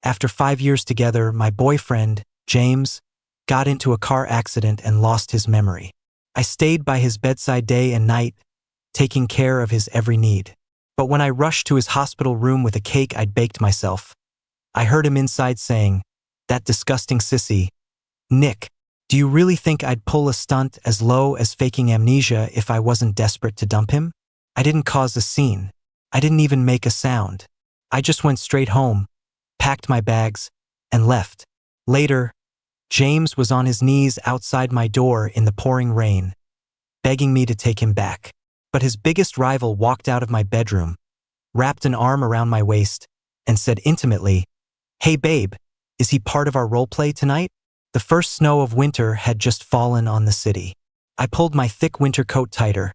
After 5 years together, my boyfriend, James, got into a car accident and lost his memory. I stayed by his bedside day and night, taking care of his every need. But when I rushed to his hospital room with a cake I'd baked myself, I heard him inside saying, "That disgusting sissy. Nick, do you really think I'd pull a stunt as low as faking amnesia if I wasn't desperate to dump him?" I didn't cause a scene. I didn't even make a sound. I just went straight home, packed my bags, and left. Later, James was on his knees outside my door in the pouring rain, begging me to take him back. But his biggest rival walked out of my bedroom, wrapped an arm around my waist, and said intimately, "Hey babe, is he part of our roleplay tonight?" The first snow of winter had just fallen on the city. I pulled my thick winter coat tighter,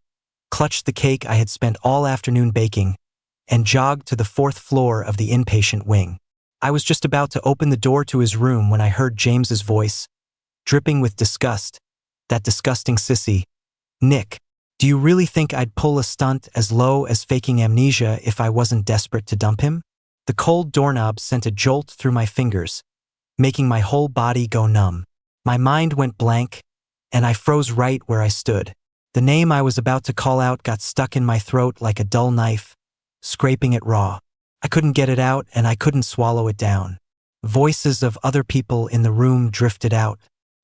clutched the cake I had spent all afternoon baking, and jogged to the 4th floor of the inpatient wing. I was just about to open the door to his room when I heard James's voice, dripping with disgust. "That disgusting sissy. Nick, do you really think I'd pull a stunt as low as faking amnesia if I wasn't desperate to dump him?" The cold doorknob sent a jolt through my fingers, making my whole body go numb. My mind went blank, and I froze right where I stood. The name I was about to call out got stuck in my throat like a dull knife, scraping it raw. I couldn't get it out, and I couldn't swallow it down. Voices of other people in the room drifted out.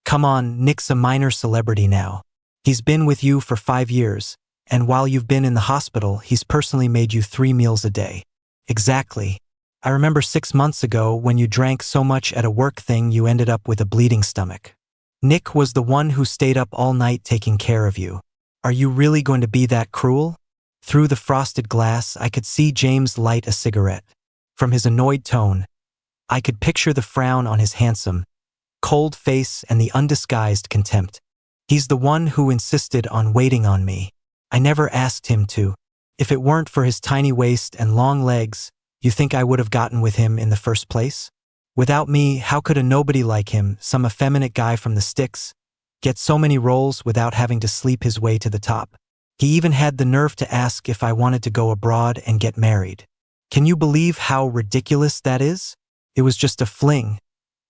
"Come on, Nick's a minor celebrity now. He's been with you for 5 years, and while you've been in the hospital, he's personally made you 3 meals a day." "Exactly. I remember 6 months ago when you drank so much at a work thing you ended up with a bleeding stomach. Nick was the one who stayed up all night taking care of you. Are you really going to be that cruel?" Through the frosted glass, I could see James light a cigarette. From his annoyed tone, I could picture the frown on his handsome, cold face and the undisguised contempt. He's the one who insisted on waiting on me. I never asked him to. If it weren't for his tiny waist and long legs, you think I would have gotten with him in the first place? Without me, how could a nobody like him, some effeminate guy from the sticks, get so many roles without having to sleep his way to the top? He even had the nerve to ask if I wanted to go abroad and get married. Can you believe how ridiculous that is? It was just a fling,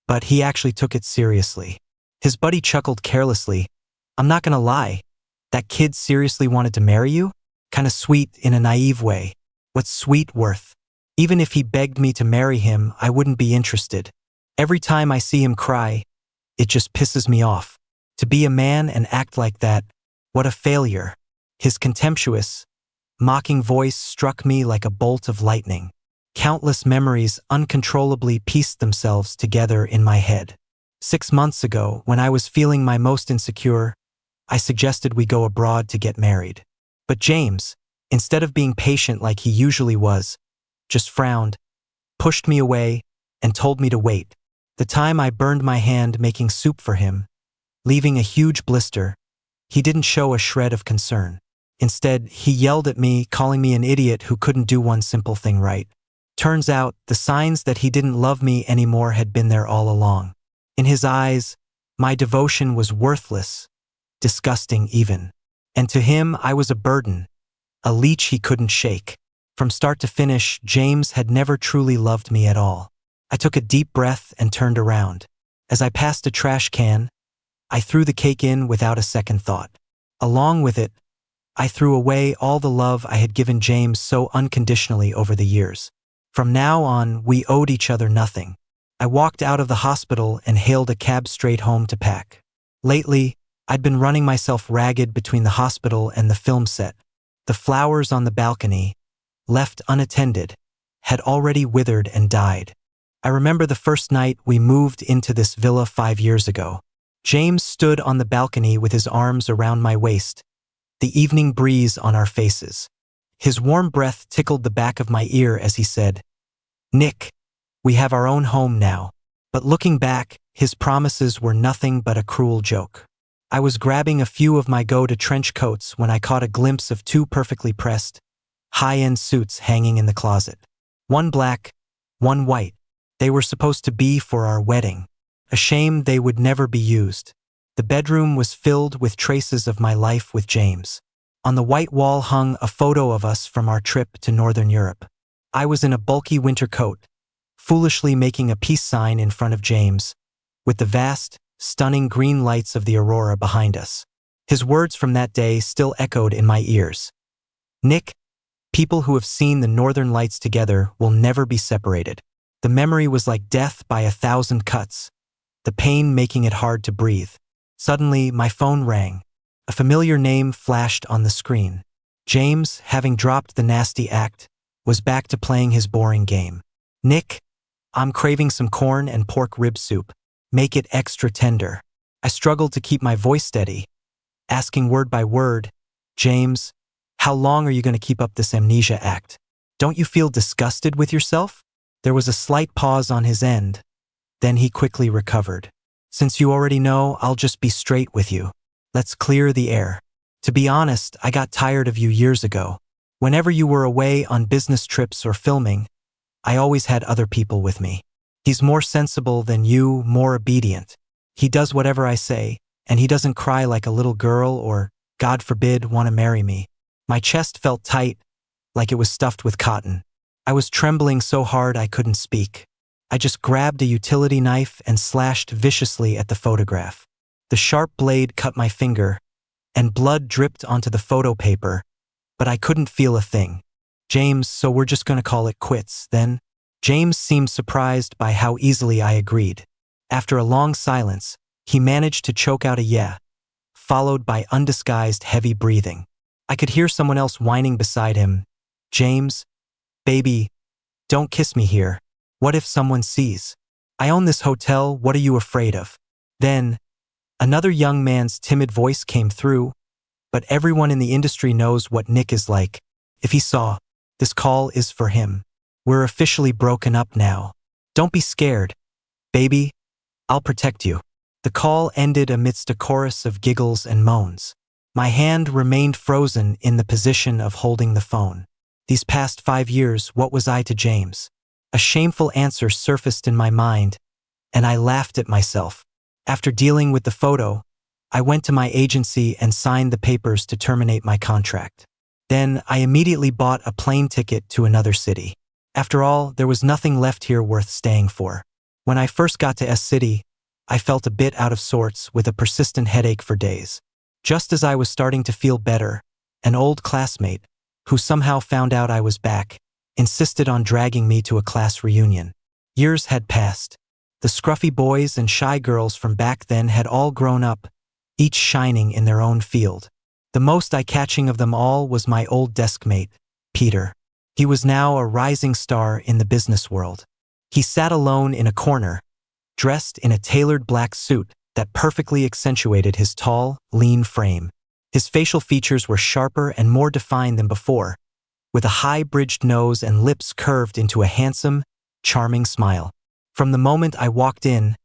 but he actually took it seriously. His buddy chuckled carelessly. "I'm not gonna lie, that kid seriously wanted to marry you? Kinda sweet in a naive way. What's sweet worth? Even if he begged me to marry him, I wouldn't be interested. Every time I see him cry, it just pisses me off. To be a man and act like that, what a failure." His contemptuous, mocking voice struck me like a bolt of lightning. Countless memories uncontrollably pieced themselves together in my head. 6 months ago, when I was feeling my most insecure, I suggested we go abroad to get married. But James, instead of being patient like he usually was, just frowned, pushed me away, and told me to wait. The time I burned my hand making soup for him, leaving a huge blister, he didn't show a shred of concern. Instead, he yelled at me, calling me an idiot who couldn't do one simple thing right. Turns out, the signs that he didn't love me anymore had been there all along. In his eyes, my devotion was worthless, disgusting even. And to him, I was a burden, a leech he couldn't shake. From start to finish, James had never truly loved me at all. I took a deep breath and turned around. As I passed a trash can, I threw the cake in without a second thought. Along with it, I threw away all the love I had given James so unconditionally over the years. From now on, we owed each other nothing. I walked out of the hospital and hailed a cab straight home to pack. Lately, I'd been running myself ragged between the hospital and the film set. The flowers on the balcony, left unattended, had already withered and died. I remember the first night we moved into this villa 5 years ago. James stood on the balcony with his arms around my waist, the evening breeze on our faces. His warm breath tickled the back of my ear as he said, "Nick, we have our own home now." But looking back, his promises were nothing but a cruel joke. I was grabbing a few of my go-to trench coats when I caught a glimpse of 2 perfectly pressed, high-end suits hanging in the closet. One black, one white. They were supposed to be for our wedding. A shame they would never be used. The bedroom was filled with traces of my life with James. On the white wall hung a photo of us from our trip to Northern Europe. I was in a bulky winter coat, foolishly making a peace sign in front of James, with the vast, stunning green lights of the aurora behind us. His words from that day still echoed in my ears. Nick, people who have seen the northern lights together will never be separated. The memory was like death by 1,000 cuts, the pain making it hard to breathe. Suddenly, my phone rang. A familiar name flashed on the screen. James, having dropped the nasty act, was back to playing his boring game. Nick, I'm craving some corn and pork rib soup. Make it extra tender. I struggled to keep my voice steady, asking word by word, James, how long are you going to keep up this amnesia act? Don't you feel disgusted with yourself? There was a slight pause on his end. Then he quickly recovered. Since you already know, I'll just be straight with you. Let's clear the air. To be honest, I got tired of you years ago. Whenever you were away on business trips or filming, I always had other people with me. He's more sensible than you, more obedient. He does whatever I say, and he doesn't cry like a little girl or, God forbid, want to marry me. My chest felt tight, like it was stuffed with cotton. I was trembling so hard I couldn't speak. I just grabbed a utility knife and slashed viciously at the photograph. The sharp blade cut my finger, and blood dripped onto the photo paper, but I couldn't feel a thing. James, so we're just going to call it quits, then? James seemed surprised by how easily I agreed. After a long silence, he managed to choke out a yeah, followed by undisguised heavy breathing. I could hear someone else whining beside him. James, baby, don't kiss me here. What if someone sees? I own this hotel, what are you afraid of? Then, another young man's timid voice came through, but everyone in the industry knows what Nick is like. If he saw, this call is for him. We're officially broken up now. Don't be scared. Baby, I'll protect you. The call ended amidst a chorus of giggles and moans. My hand remained frozen in the position of holding the phone. These past 5 years, what was I to James? A shameful answer surfaced in my mind, and I laughed at myself. After dealing with the photo, I went to my agency and signed the papers to terminate my contract. Then I immediately bought a plane ticket to another city. After all, there was nothing left here worth staying for. When I first got to S-City, I felt a bit out of sorts with a persistent headache for days. Just as I was starting to feel better, an old classmate, who somehow found out I was back, insisted on dragging me to a class reunion. Years had passed. The scruffy boys and shy girls from back then had all grown up, each shining in their own field. The most eye-catching of them all was my old deskmate, Peter. He was now a rising star in the business world. He sat alone in a corner, dressed in a tailored black suit that perfectly accentuated his tall, lean frame. His facial features were sharper and more defined than before, with a high-bridged nose and lips curved into a handsome, charming smile. From the moment I walked in,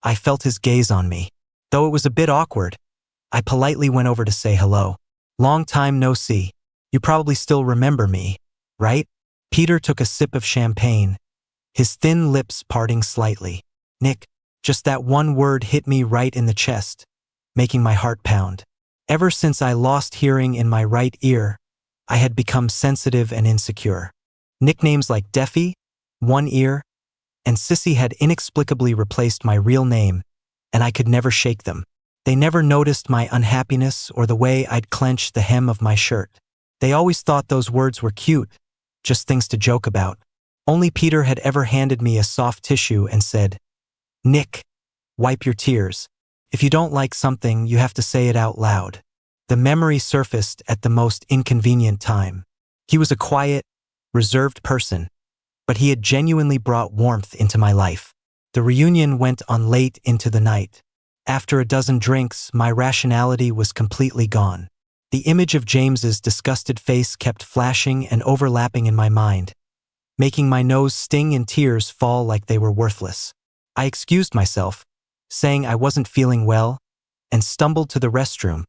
I felt his gaze on me. Though it was a bit awkward, I politely went over to say hello. Long time no see. You probably still remember me, right? Peter took a sip of champagne, his thin lips parting slightly. Nick, just that one word hit me right in the chest, making my heart pound. Ever since I lost hearing in my right ear, I had become sensitive and insecure. Nicknames like Deafy, One Ear, and Sissy had inexplicably replaced my real name, and I could never shake them. They never noticed my unhappiness or the way I'd clench the hem of my shirt. They always thought those words were cute, just things to joke about. Only Peter had ever handed me a soft tissue and said, Nick, wipe your tears. If you don't like something, you have to say it out loud. The memory surfaced at the most inconvenient time. He was a quiet, reserved person, but he had genuinely brought warmth into my life. The reunion went on late into the night. After a dozen drinks, my rationality was completely gone. The image of James's disgusted face kept flashing and overlapping in my mind, making my nose sting and tears fall like they were worthless. I excused myself, saying I wasn't feeling well, and stumbled to the restroom,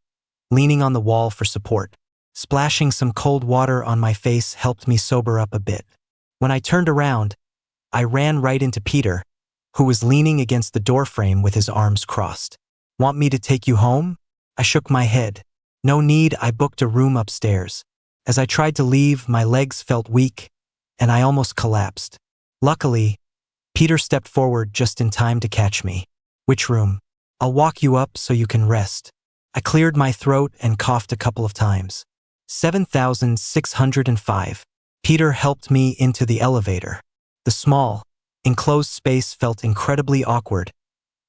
leaning on the wall for support. Splashing some cold water on my face helped me sober up a bit. When I turned around, I ran right into Peter, who was leaning against the doorframe with his arms crossed. Want me to take you home? I shook my head. No need, I booked a room upstairs. As I tried to leave, my legs felt weak, and I almost collapsed. Luckily, Peter stepped forward just in time to catch me. Which room? I'll walk you up so you can rest. I cleared my throat and coughed a couple of times. 7605. Peter helped me into the elevator. The small, enclosed space felt incredibly awkward,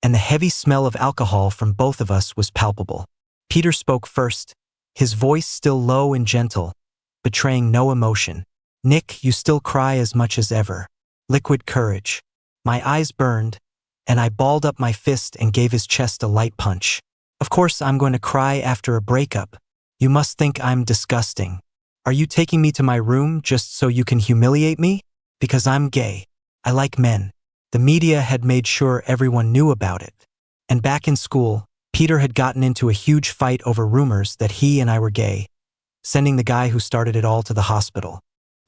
and the heavy smell of alcohol from both of us was palpable. Peter spoke first, his voice still low and gentle, betraying no emotion. Nick, you still cry as much as ever. Liquid courage. My eyes burned, and I balled up my fist and gave his chest a light punch. Of course I'm going to cry after a breakup. You must think I'm disgusting. Are you taking me to my room just so you can humiliate me? Because I'm gay. I like men. The media had made sure everyone knew about it. And back in school, Peter had gotten into a huge fight over rumors that he and I were gay, sending the guy who started it all to the hospital.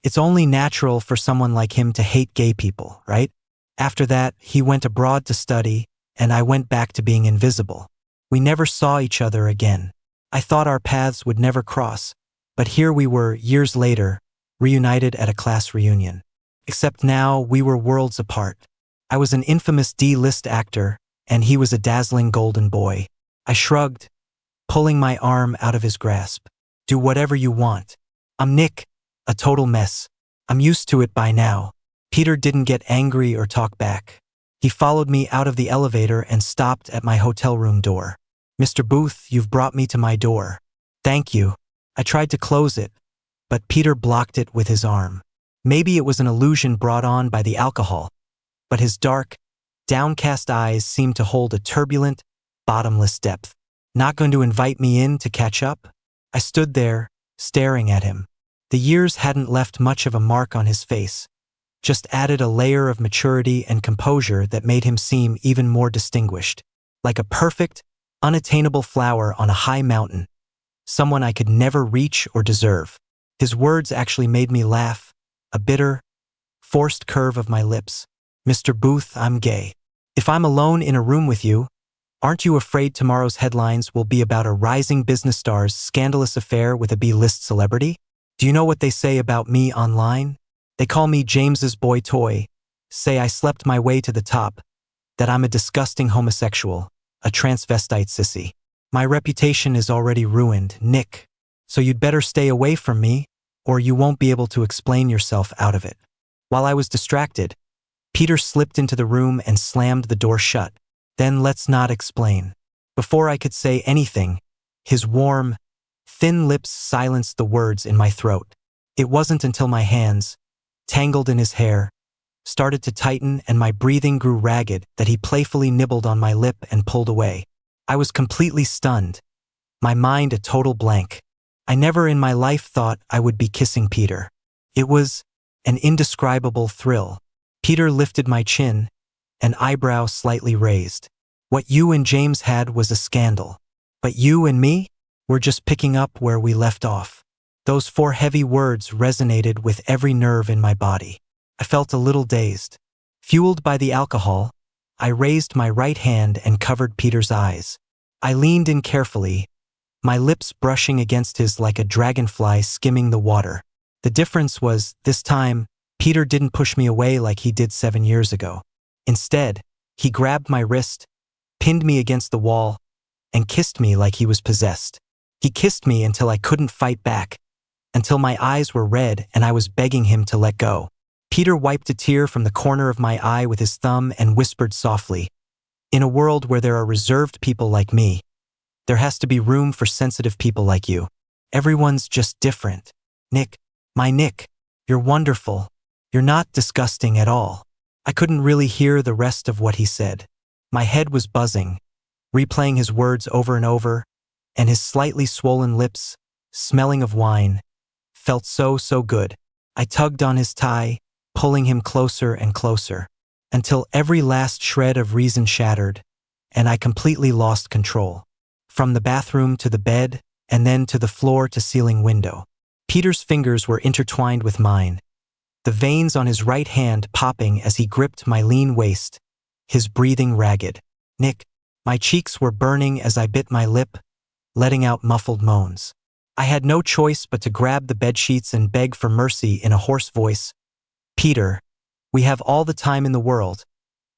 It's only natural for someone like him to hate gay people, right? After that, he went abroad to study, and I went back to being invisible. We never saw each other again. I thought our paths would never cross, but here we were, years later, reunited at a class reunion. Except now, we were worlds apart. I was an infamous D-list actor, and he was a dazzling golden boy. I shrugged, pulling my arm out of his grasp. Do whatever you want. I'm Nick, a total mess. I'm used to it by now. Peter didn't get angry or talk back. He followed me out of the elevator and stopped at my hotel room door. Mr. Booth, you've brought me to my door. Thank you. I tried to close it, but Peter blocked it with his arm. Maybe it was an illusion brought on by the alcohol, but his dark, downcast eyes seemed to hold a turbulent, bottomless depth. Not going to invite me in to catch up? I stood there, staring at him. The years hadn't left much of a mark on his face, just added a layer of maturity and composure that made him seem even more distinguished. Like a perfect, unattainable flower on a high mountain, someone I could never reach or deserve. His words actually made me laugh, a bitter, forced curve of my lips. Mr. Booth, I'm gay. If I'm alone in a room with you, aren't you afraid tomorrow's headlines will be about a rising business star's scandalous affair with a B-list celebrity? Do you know what they say about me online? They call me James's boy toy, say I slept my way to the top, that I'm a disgusting homosexual, a transvestite sissy. My reputation is already ruined, Nick, so you'd better stay away from me, or you won't be able to explain yourself out of it. While I was distracted, Peter slipped into the room and slammed the door shut. Then let's not explain. Before I could say anything, his warm, thin lips silenced the words in my throat. It wasn't until my hands, tangled in his hair, started to tighten and my breathing grew ragged that he playfully nibbled on my lip and pulled away. I was completely stunned, my mind a total blank. I never in my life thought I would be kissing Peter. It was an indescribable thrill. Peter lifted my chin, an eyebrow slightly raised. What you and James had was a scandal. But you and me? We're just picking up where we left off. Those 4 heavy words resonated with every nerve in my body. I felt a little dazed. Fueled by the alcohol, I raised my right hand and covered Peter's eyes. I leaned in carefully, my lips brushing against his like a dragonfly skimming the water. The difference was, this time, Peter didn't push me away like he did 7 years ago. Instead, he grabbed my wrist, pinned me against the wall, and kissed me like he was possessed. He kissed me until I couldn't fight back, until my eyes were red and I was begging him to let go. Peter wiped a tear from the corner of my eye with his thumb and whispered softly, "In a world where there are reserved people like me, there has to be room for sensitive people like you. Everyone's just different. Nick, my Nick, you're wonderful. You're not disgusting at all." I couldn't really hear the rest of what he said. My head was buzzing, replaying his words over and over, and his slightly swollen lips, smelling of wine, felt so good. I tugged on his tie, pulling him closer and closer, until every last shred of reason shattered, and I completely lost control. From the bathroom to the bed, and then to the floor-to-ceiling window. Peter's fingers were intertwined with mine, the veins on his right hand popping as he gripped my lean waist, his breathing ragged. Nick, my cheeks were burning as I bit my lip, letting out muffled moans. I had no choice but to grab the bedsheets and beg for mercy in a hoarse voice. "Peter, we have all the time in the world.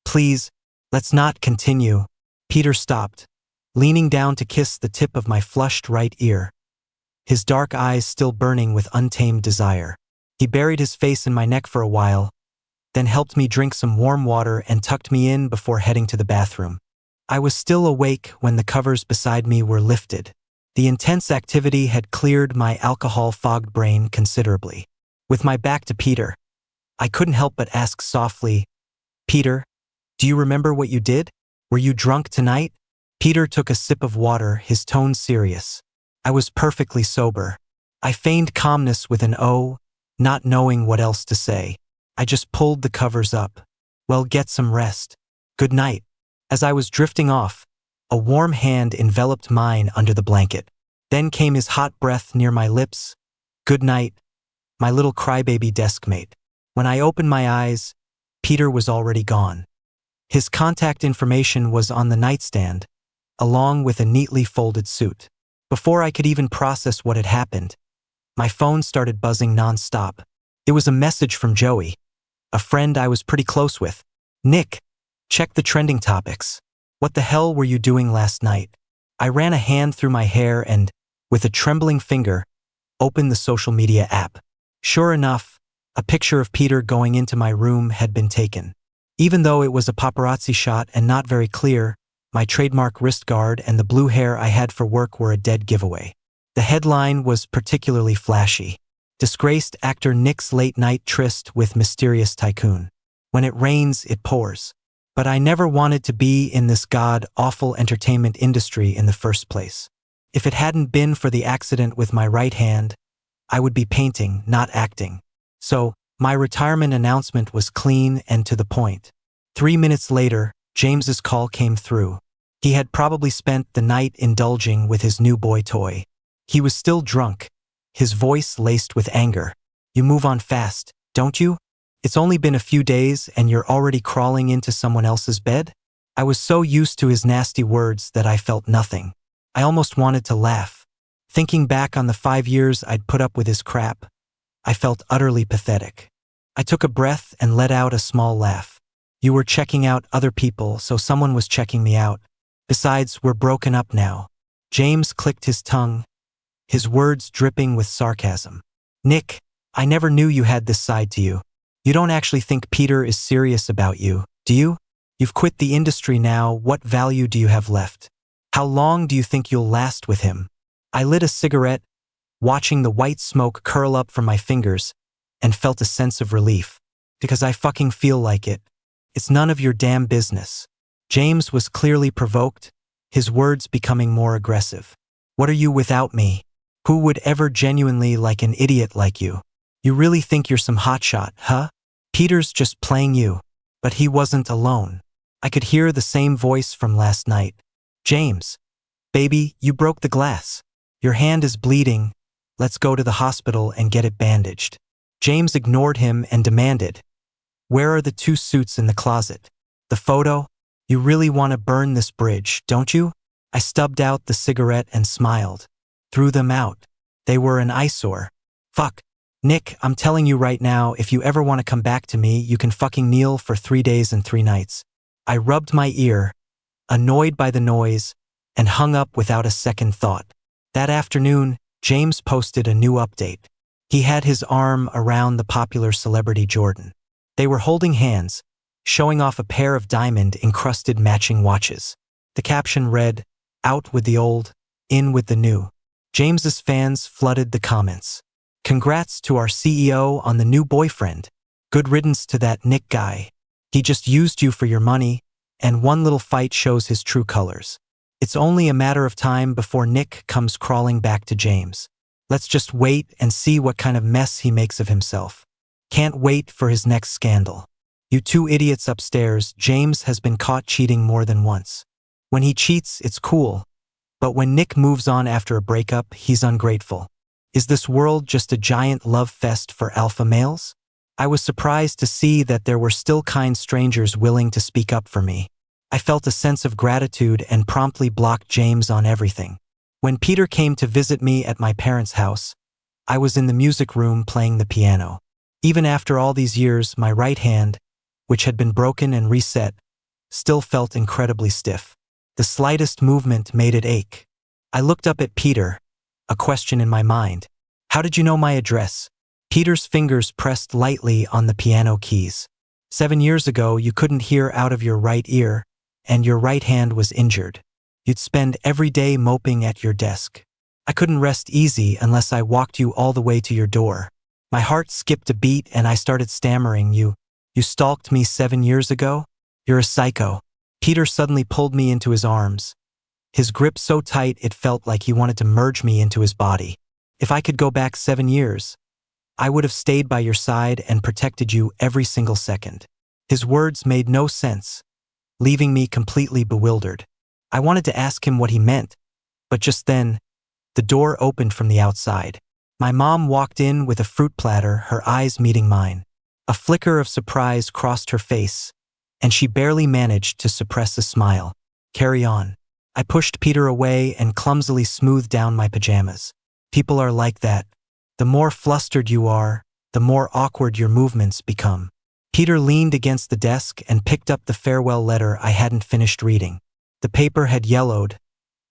Please, let's not continue. Peter stopped, leaning down to kiss the tip of my flushed right ear, his dark eyes still burning with untamed desire. He buried his face in my neck for a while, then helped me drink some warm water and tucked me in before heading to the bathroom. I was still awake when the covers beside me were lifted. The intense activity had cleared my alcohol-fogged brain considerably. With my back to Peter, I couldn't help but ask softly, "Peter, do you remember what you did? Were you drunk tonight?" Peter took a sip of water, his tone serious. I was perfectly sober. I feigned calmness with an O, not knowing what else to say. I just pulled the covers up. "Well, get some rest. Good night." As I was drifting off, a warm hand enveloped mine under the blanket. Then came his hot breath near my lips. "Good night, my little crybaby deskmate." When I opened my eyes, Peter was already gone. His contact information was on the nightstand, along with a neatly folded suit. Before I could even process what had happened, my phone started buzzing nonstop. It was a message from Joey, a friend I was pretty close with. "Nick, check the trending topics. What the hell were you doing last night?" I ran a hand through my hair and, with a trembling finger, opened the social media app. Sure enough, a picture of Peter going into my room had been taken. Even though it was a paparazzi shot and not very clear, my trademark wrist guard and the blue hair I had for work were a dead giveaway. The headline was particularly flashy. "Disgraced actor Nick's late-night tryst with mysterious tycoon. When it rains, it pours." But I never wanted to be in this god-awful entertainment industry in the first place. If it hadn't been for the accident with my right hand, I would be painting, not acting. So, my retirement announcement was clean and to the point. 3 minutes later, James's call came through. He had probably spent the night indulging with his new boy toy. He was still drunk, his voice laced with anger. "You move on fast, don't you? It's only been a few days and you're already crawling into someone else's bed?" I was so used to his nasty words that I felt nothing. I almost wanted to laugh. Thinking back on the 5 years I'd put up with his crap, I felt utterly pathetic. I took a breath and let out a small laugh. "You were checking out other people, so someone was checking me out. Besides, we're broken up now." James clicked his tongue, his words dripping with sarcasm. "Nick, I never knew you had this side to you. You don't actually think Peter is serious about you, do you? You've quit the industry now, what value do you have left? How long do you think you'll last with him?" I lit a cigarette, watching the white smoke curl up from my fingers, and felt a sense of relief. Because I fucking feel like it. It's none of your damn business. James was clearly provoked, his words becoming more aggressive. "What are you without me? Who would ever genuinely like an idiot like you? You really think you're some hotshot, huh? Peter's just playing you." But he wasn't alone. I could hear the same voice from last night. "James, baby, you broke the glass. Your hand is bleeding. Let's go to the hospital and get it bandaged." James ignored him and demanded, "Where are the 2 suits in the closet? The photo? You really want to burn this bridge, don't you?" I stubbed out the cigarette and smiled. "Threw them out. They were an eyesore. Fuck. Nick, I'm telling you right now, if you ever want to come back to me, you can fucking kneel for 3 days and 3 nights. I rubbed my ear, annoyed by the noise, and hung up without a second thought. That afternoon, James posted a new update. He had his arm around the popular celebrity Jordan. They were holding hands, showing off a pair of diamond-encrusted matching watches. The caption read, "Out with the old, in with the new." James's fans flooded the comments. "Congrats to our CEO on the new boyfriend. Good riddance to that Nick guy. He just used you for your money, and one little fight shows his true colors. It's only a matter of time before Nick comes crawling back to James. Let's just wait and see what kind of mess he makes of himself. Can't wait for his next scandal. You 2 idiots upstairs, James has been caught cheating more than once. When he cheats, it's cool. But when Nick moves on after a breakup, he's ungrateful. Is this world just a giant love fest for alpha males?" I was surprised to see that there were still kind strangers willing to speak up for me. I felt a sense of gratitude and promptly blocked James on everything. When Peter came to visit me at my parents' house, I was in the music room playing the piano. Even after all these years, my right hand, which had been broken and reset, still felt incredibly stiff. The slightest movement made it ache. I looked up at Peter, a question in my mind. How did you know my address? Peter's fingers pressed lightly on the piano keys. 7 years ago, you couldn't hear out of your right ear, and your right hand was injured. You'd spend every day moping at your desk. I couldn't rest easy unless I walked you all the way to your door. My heart skipped a beat and I started stammering, You stalked me 7 years ago? You're a psycho. Peter suddenly pulled me into his arms. His grip so tight it felt like he wanted to merge me into his body. If I could go back 7 years, I would have stayed by your side and protected you every single second. His words made no sense, leaving me completely bewildered. I wanted to ask him what he meant, but just then, the door opened from the outside. My mom walked in with a fruit platter, her eyes meeting mine. A flicker of surprise crossed her face, and she barely managed to suppress a smile. Carry on. I pushed Peter away and clumsily smoothed down my pajamas. People are like that. The more flustered you are, the more awkward your movements become. Peter leaned against the desk and picked up the farewell letter I hadn't finished reading. The paper had yellowed,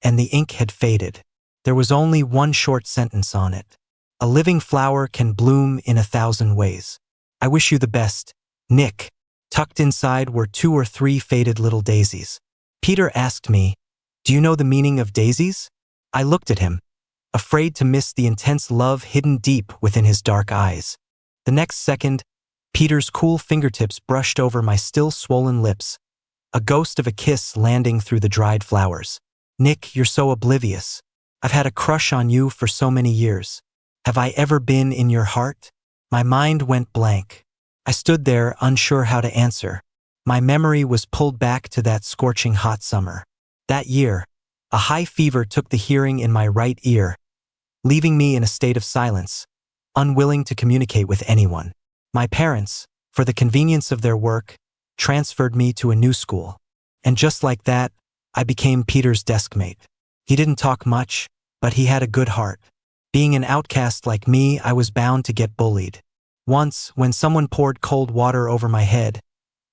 and the ink had faded. There was only one short sentence on it. A living flower can bloom in 1,000 ways. I wish you the best, Nick. Tucked inside were 2 or 3 faded little daisies. Peter asked me, Do you know the meaning of daisies? I looked at him, afraid to miss the intense love hidden deep within his dark eyes. The next second, Peter's cool fingertips brushed over my still swollen lips, a ghost of a kiss landing through the dried flowers. Nick, you're so oblivious. I've had a crush on you for so many years. Have I ever been in your heart? My mind went blank. I stood there, unsure how to answer. My memory was pulled back to that scorching hot summer. That year, a high fever took the hearing in my right ear, leaving me in a state of silence, unwilling to communicate with anyone. My parents, for the convenience of their work, transferred me to a new school. And just like that, I became Peter's deskmate. He didn't talk much, but he had a good heart. Being an outcast like me, I was bound to get bullied. Once, when someone poured cold water over my head,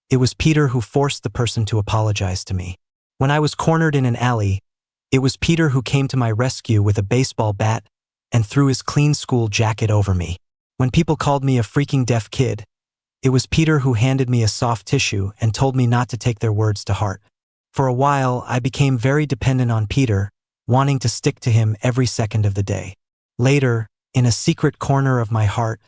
it was Peter who forced the person to apologize to me. When I was cornered in an alley, it was Peter who came to my rescue with a baseball bat and threw his clean school jacket over me. When people called me a freaking deaf kid, it was Peter who handed me a soft tissue and told me not to take their words to heart. For a while, I became very dependent on Peter, wanting to stick to him every second of the day. Later, in a secret corner of my heart,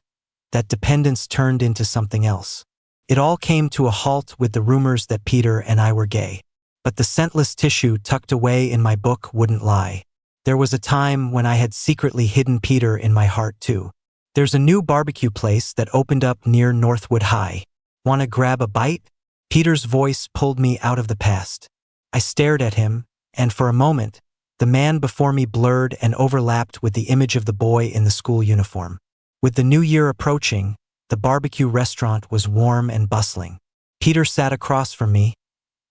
that dependence turned into something else. It all came to a halt with the rumors that Peter and I were gay. But the scentless tissue tucked away in my book wouldn't lie. There was a time when I had secretly hidden Peter in my heart too. There's a new barbecue place that opened up near Northwood High. Wanna grab a bite? Peter's voice pulled me out of the past. I stared at him, and for a moment, the man before me blurred and overlapped with the image of the boy in the school uniform. With the new year approaching, the barbecue restaurant was warm and bustling. Peter sat across from me,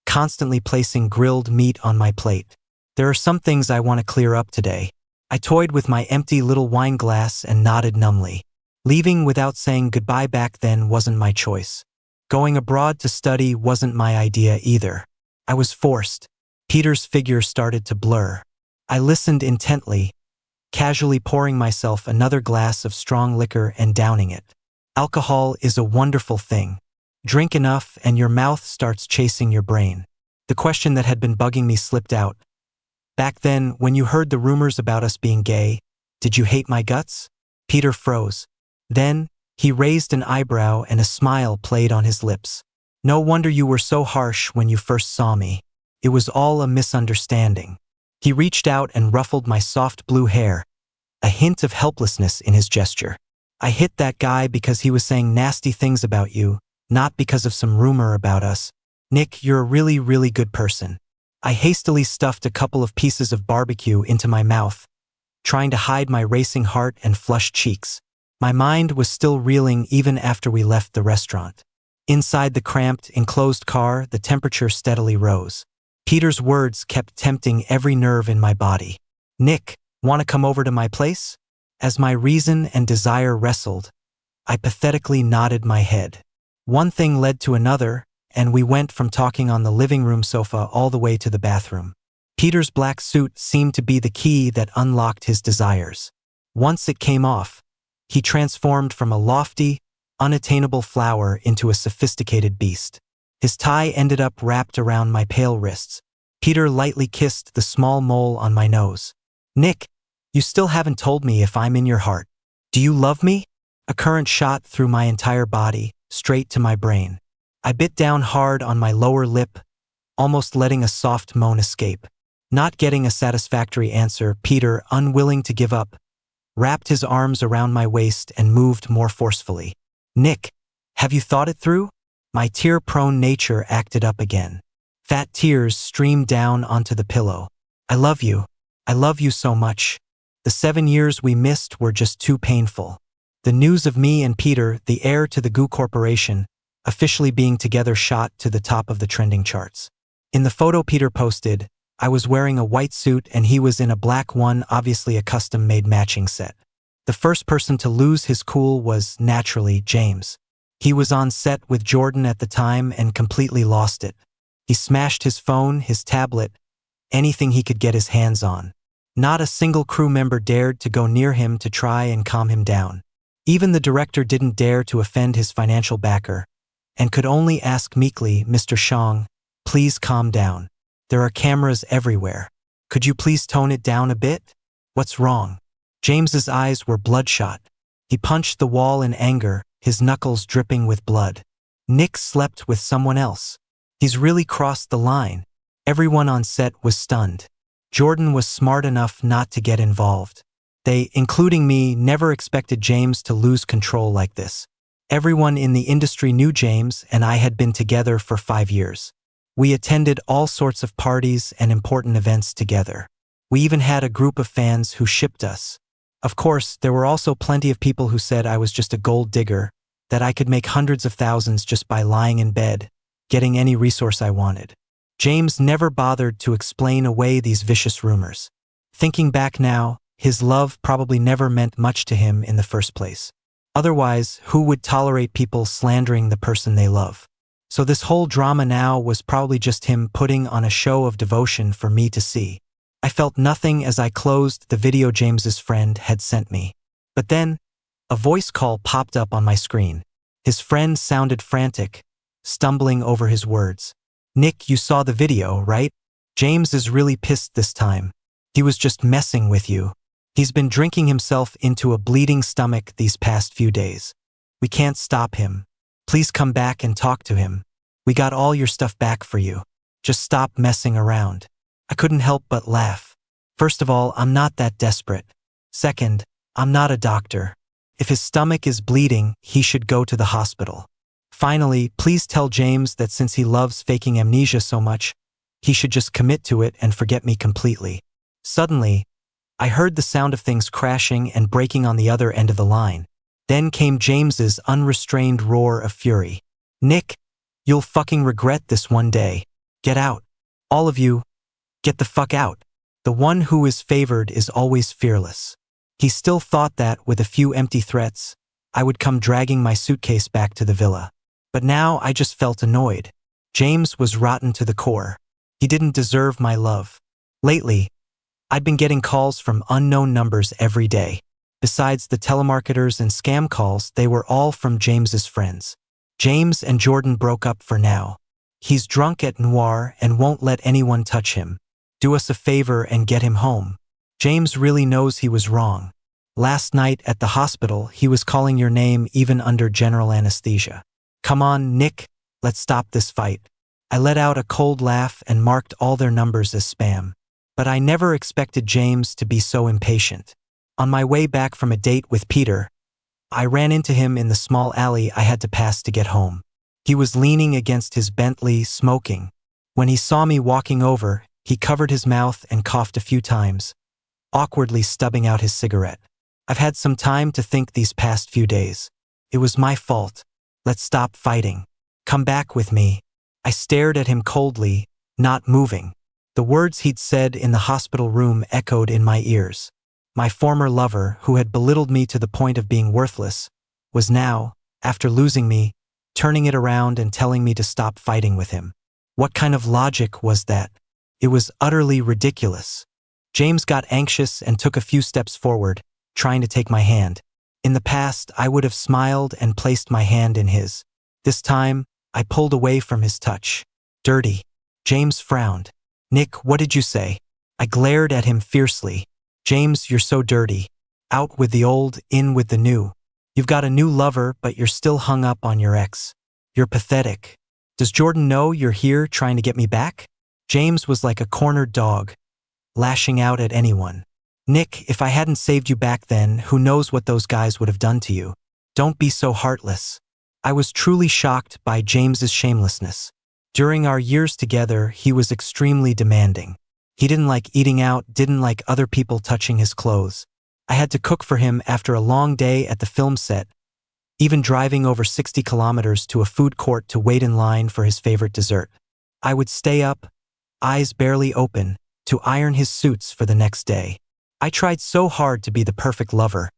constantly placing grilled meat on my plate. There are some things I want to clear up today. I toyed with my empty little wine glass and nodded numbly. Leaving without saying goodbye back then wasn't my choice. Going abroad to study wasn't my idea either. I was forced. Peter's figure started to blur. I listened intently, casually pouring myself another glass of strong liquor and downing it. Alcohol is a wonderful thing. Drink enough and your mouth starts chasing your brain. The question that had been bugging me slipped out. Back then, when you heard the rumors about us being gay, did you hate my guts? Peter froze. Then, he raised an eyebrow and a smile played on his lips. No wonder you were so harsh when you first saw me. It was all a misunderstanding. He reached out and ruffled my soft blue hair, a hint of helplessness in his gesture. I hit that guy because he was saying nasty things about you, not because of some rumor about us. Nick, you're a really, really good person. I hastily stuffed a couple of pieces of barbecue into my mouth, trying to hide my racing heart and flushed cheeks. My mind was still reeling even after we left the restaurant. Inside the cramped, enclosed car, the temperature steadily rose. Peter's words kept tempting every nerve in my body. Nick, wanna come over to my place? As my reason and desire wrestled, I pathetically nodded my head. One thing led to another, and we went from talking on the living room sofa all the way to the bathroom. Peter's black suit seemed to be the key that unlocked his desires. Once it came off, he transformed from a lofty, unattainable flower into a sophisticated beast. His tie ended up wrapped around my pale wrists. Peter lightly kissed the small mole on my nose. "Nick, you still haven't told me if I'm in your heart. Do you love me?" A current shot through my entire body, straight to my brain. I bit down hard on my lower lip, almost letting a soft moan escape. Not getting a satisfactory answer, Peter, unwilling to give up, wrapped his arms around my waist and moved more forcefully. "Nick, have you thought it through?" My tear-prone nature acted up again. Fat tears streamed down onto the pillow. "I love you. I love you so much. The 7 years we missed were just too painful." The news of me and Peter, the heir to the Goo Corporation, officially being together shot to the top of the trending charts. In the photo Peter posted, I was wearing a white suit and he was in a black one, obviously a custom-made matching set. The first person to lose his cool was, naturally, James. He was on set with Jordan at the time and completely lost it. He smashed his phone, his tablet, anything he could get his hands on. Not a single crew member dared to go near him to try and calm him down. Even the director didn't dare to offend his financial backer, and could only ask meekly, "Mr. Shang, please calm down. There are cameras everywhere. Could you please tone it down a bit? What's wrong?" James's eyes were bloodshot. He punched the wall in anger, his knuckles dripping with blood. Nick slept with someone else. He's really crossed the line. Everyone on set was stunned. Jordan was smart enough not to get involved. They, including me, never expected James to lose control like this. Everyone in the industry knew James and I had been together for 5 years. We attended all sorts of parties and important events together. We even had a group of fans who shipped us. Of course, there were also plenty of people who said I was just a gold digger, that I could make hundreds of thousands just by lying in bed, getting any resource I wanted. James never bothered to explain away these vicious rumors. Thinking back now, his love probably never meant much to him in the first place. Otherwise, who would tolerate people slandering the person they love? So this whole drama now was probably just him putting on a show of devotion for me to see. I felt nothing as I closed the video James's friend had sent me. But then, a voice call popped up on my screen. His friend sounded frantic, stumbling over his words. "Nick, you saw the video, right? James is really pissed this time. He was just messing with you. He's been drinking himself into a bleeding stomach these past few days. We can't stop him. Please come back and talk to him. We got all your stuff back for you. Just stop messing around." I couldn't help but laugh. First of all, I'm not that desperate. Second, I'm not a doctor. If his stomach is bleeding, he should go to the hospital. Finally, please tell James that since he loves faking amnesia so much, he should just commit to it and forget me completely. Suddenly, I heard the sound of things crashing and breaking on the other end of the line. Then came James's unrestrained roar of fury. "Nick, you'll fucking regret this one day. Get out. All of you, get the fuck out. The one who is favored is always fearless." He still thought that, with a few empty threats, I would come dragging my suitcase back to the villa. But now I just felt annoyed. James was rotten to the core. He didn't deserve my love. Lately, I'd been getting calls from unknown numbers every day. Besides the telemarketers and scam calls, they were all from James's friends. James and Jordan broke up for now. He's drunk at Noir and won't let anyone touch him. Do us a favor and get him home. James really knows he was wrong. Last night at the hospital, he was calling your name even under general anesthesia. Come on, Nick, let's stop this fight. I let out a cold laugh and marked all their numbers as spam. But I never expected James to be so impatient. On my way back from a date with Peter, I ran into him in the small alley I had to pass to get home. He was leaning against his Bentley, smoking. When he saw me walking over, he covered his mouth and coughed a few times, awkwardly stubbing out his cigarette. I've had some time to think these past few days. It was my fault. Let's stop fighting. Come back with me. I stared at him coldly, not moving. The words he'd said in the hospital room echoed in my ears. My former lover, who had belittled me to the point of being worthless, was now, after losing me, turning it around and telling me to stop fighting with him. What kind of logic was that? It was utterly ridiculous. James got anxious and took a few steps forward, trying to take my hand. In the past, I would have smiled and placed my hand in his. This time, I pulled away from his touch. Dirty. James frowned. Nick, what did you say? I glared at him fiercely. James, you're so dirty. Out with the old, in with the new. You've got a new lover, but you're still hung up on your ex. You're pathetic. Does Jordan know you're here trying to get me back? James was like a cornered dog, lashing out at anyone. Nick, if I hadn't saved you back then, who knows what those guys would have done to you? Don't be so heartless. I was truly shocked by James's shamelessness. During our years together, he was extremely demanding. He didn't like eating out, didn't like other people touching his clothes. I had to cook for him after a long day at the film set, even driving over 60 kilometers to a food court to wait in line for his favorite dessert. I would stay up, eyes barely open, to iron his suits for the next day. I tried so hard to be the perfect lover,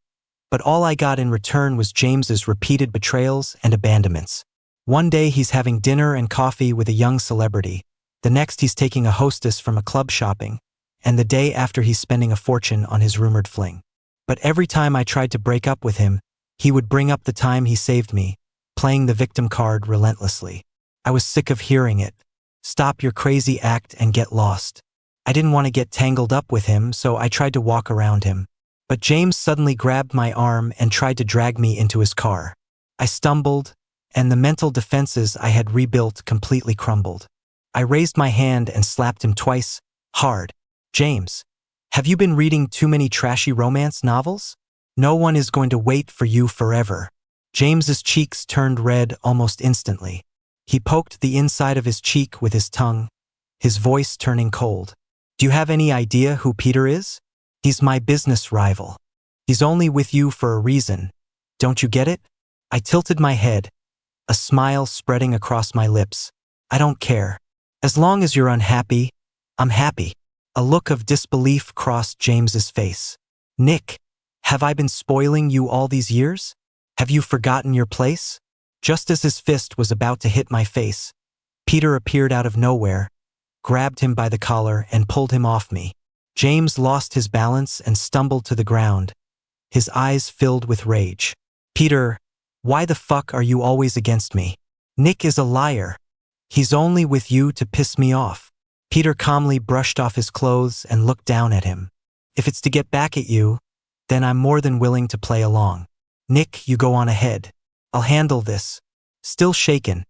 but all I got in return was James's repeated betrayals and abandonments. One day he's having dinner and coffee with a young celebrity, the next he's taking a hostess from a club shopping, and the day after he's spending a fortune on his rumored fling. But every time I tried to break up with him, he would bring up the time he saved me, playing the victim card relentlessly. I was sick of hearing it. Stop your crazy act and get lost. I didn't want to get tangled up with him, so I tried to walk around him. But James suddenly grabbed my arm and tried to drag me into his car. I stumbled, and the mental defenses I had rebuilt completely crumbled. I raised my hand and slapped him twice, hard. James, have you been reading too many trashy romance novels? No one is going to wait for you forever. James's cheeks turned red almost instantly. He poked the inside of his cheek with his tongue, his voice turning cold. Do you have any idea who Peter is? He's my business rival. He's only with you for a reason. Don't you get it? I tilted my head, a smile spreading across my lips. I don't care. As long as you're unhappy, I'm happy. A look of disbelief crossed James's face. Nick, have I been spoiling you all these years? Have you forgotten your place? Just as his fist was about to hit my face, Peter appeared out of nowhere, grabbed him by the collar and pulled him off me. James lost his balance and stumbled to the ground, his eyes filled with rage. Peter, why the fuck are you always against me? Nick is a liar. He's only with you to piss me off. Peter calmly brushed off his clothes and looked down at him. If it's to get back at you, then I'm more than willing to play along. Nick, you go on ahead. I'll handle this. Still shaken,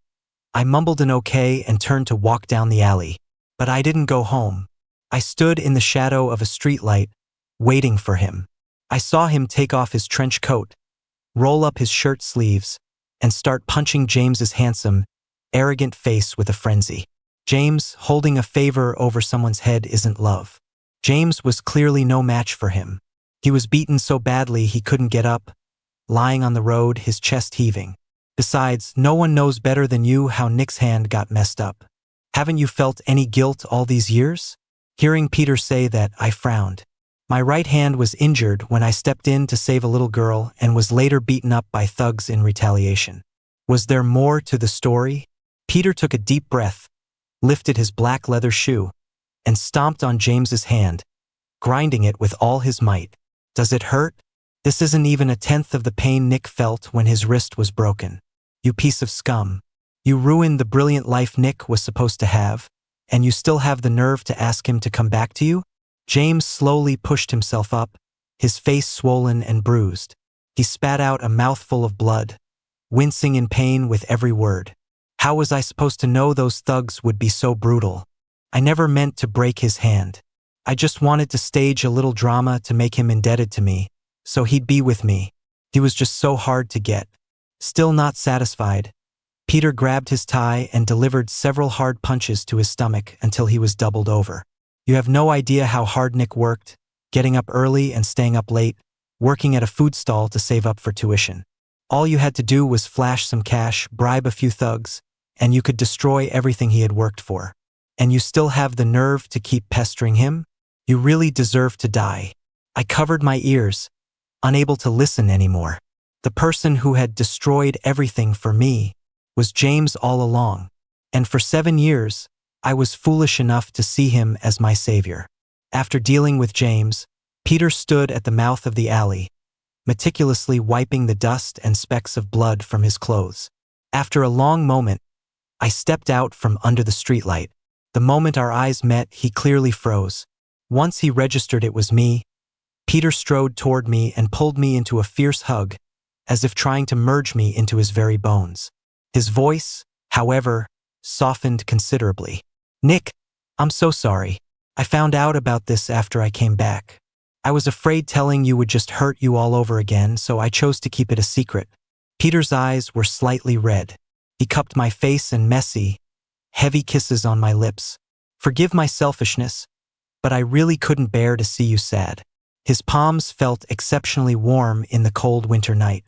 I mumbled an okay and turned to walk down the alley. But I didn't go home. I stood in the shadow of a streetlight, waiting for him. I saw him take off his trench coat, roll up his shirt sleeves, and start punching James's handsome, arrogant face with a frenzy. James, holding a favor over someone's head isn't love. James was clearly no match for him. He was beaten so badly he couldn't get up, lying on the road, his chest heaving. Besides, no one knows better than you how Nick's hand got messed up. Haven't you felt any guilt all these years? Hearing Peter say that, I frowned. My right hand was injured when I stepped in to save a little girl and was later beaten up by thugs in retaliation. Was there more to the story? Peter took a deep breath, lifted his black leather shoe, and stomped on James's hand, grinding it with all his might. Does it hurt? This isn't even a tenth of the pain Nick felt when his wrist was broken. You piece of scum. You ruined the brilliant life Nick was supposed to have, and you still have the nerve to ask him to come back to you? James slowly pushed himself up, his face swollen and bruised. He spat out a mouthful of blood, wincing in pain with every word. How was I supposed to know those thugs would be so brutal? I never meant to break his hand. I just wanted to stage a little drama to make him indebted to me, so he'd be with me. He was just so hard to get. Still not satisfied, Peter grabbed his tie and delivered several hard punches to his stomach until he was doubled over. You have no idea how hard Nick worked, getting up early and staying up late, working at a food stall to save up for tuition. All you had to do was flash some cash, bribe a few thugs, and you could destroy everything he had worked for. And you still have the nerve to keep pestering him? You really deserve to die. I covered my ears, unable to listen anymore. The person who had destroyed everything for me, was James all along. And for 7 years, I was foolish enough to see him as my savior. After dealing with James, Peter stood at the mouth of the alley, meticulously wiping the dust and specks of blood from his clothes. After a long moment, I stepped out from under the streetlight. The moment our eyes met, he clearly froze. Once he registered it was me, Peter strode toward me and pulled me into a fierce hug, as if trying to merge me into his very bones. His voice, however, softened considerably. "Nick, I'm so sorry. I found out about this after I came back. I was afraid telling you would just hurt you all over again, so I chose to keep it a secret." Peter's eyes were slightly red. He cupped my face and messy, heavy kisses on my lips. "Forgive my selfishness, but I really couldn't bear to see you sad." His palms felt exceptionally warm in the cold winter night.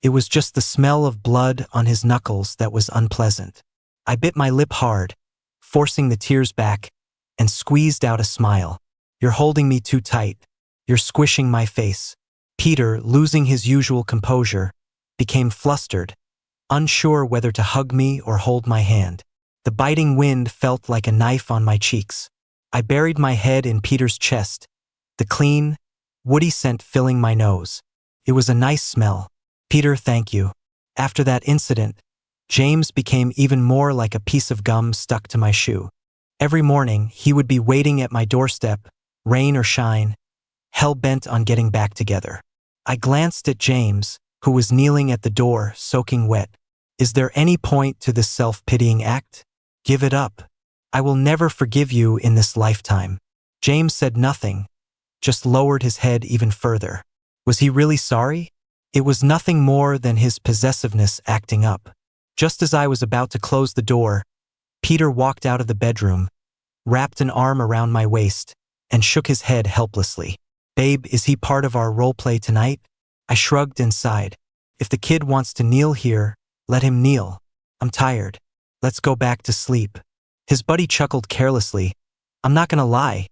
It was just the smell of blood on his knuckles that was unpleasant. I bit my lip hard, forcing the tears back, and squeezed out a smile. "You're holding me too tight. You're squishing my face." Peter, losing his usual composure, became flustered, unsure whether to hug me or hold my hand. The biting wind felt like a knife on my cheeks. I buried my head in Peter's chest, the clean, woody scent filling my nose. It was a nice smell. "Peter, thank you." After that incident, James became even more like a piece of gum stuck to my shoe. Every morning, he would be waiting at my doorstep, rain or shine, hell-bent on getting back together. I glanced at James, who was kneeling at the door, soaking wet. "Is there any point to this self-pitying act? Give it up. I will never forgive you in this lifetime." James said nothing, just lowered his head even further. Was he really sorry? It was nothing more than his possessiveness acting up. Just as I was about to close the door, Peter walked out of the bedroom, wrapped an arm around my waist, and shook his head helplessly. "Babe, is he part of our role play tonight?" I shrugged and sighed. "If the kid wants to kneel here, let him kneel. I'm tired. Let's go back to sleep." His buddy chuckled carelessly. "I'm not gonna lie.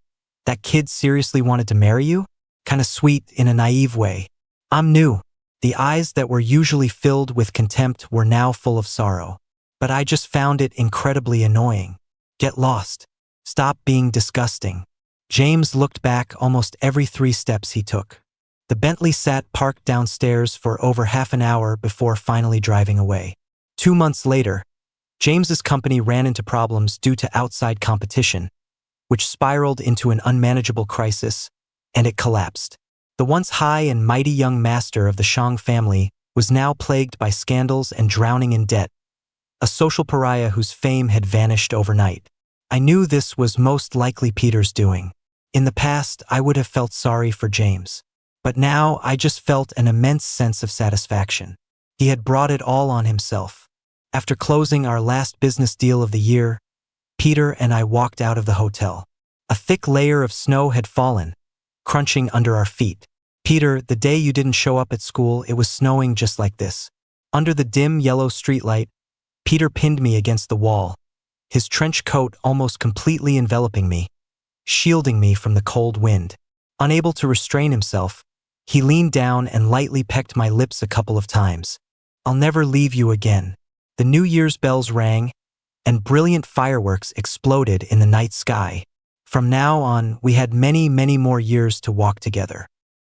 That kid seriously wanted to marry you? Kinda sweet in a naive way." I'm new. The eyes that were usually filled with contempt were now full of sorrow. But I just found it incredibly annoying. "Get lost. Stop being disgusting." James looked back almost every 3 steps he took. The Bentley sat parked downstairs for over half an hour before finally driving away. 2 months later, James's company ran into problems due to outside competition, which spiraled into an unmanageable crisis, and it collapsed. The once high and mighty young master of the Shang family was now plagued by scandals and drowning in debt, a social pariah whose fame had vanished overnight. I knew this was most likely Peter's doing. In the past, I would have felt sorry for James. But now I just felt an immense sense of satisfaction. He had brought it all on himself. After closing our last business deal of the year, Peter and I walked out of the hotel. A thick layer of snow had fallen, crunching under our feet. "Peter, the day you didn't show up at school, it was snowing just like this." Under the dim yellow streetlight, Peter pinned me against the wall, his trench coat almost completely enveloping me, shielding me from the cold wind. Unable to restrain himself, he leaned down and lightly pecked my lips a couple of times. "I'll never leave you again." The New Year's bells rang, and brilliant fireworks exploded in the night sky. From now on, we had many, many more years to walk together.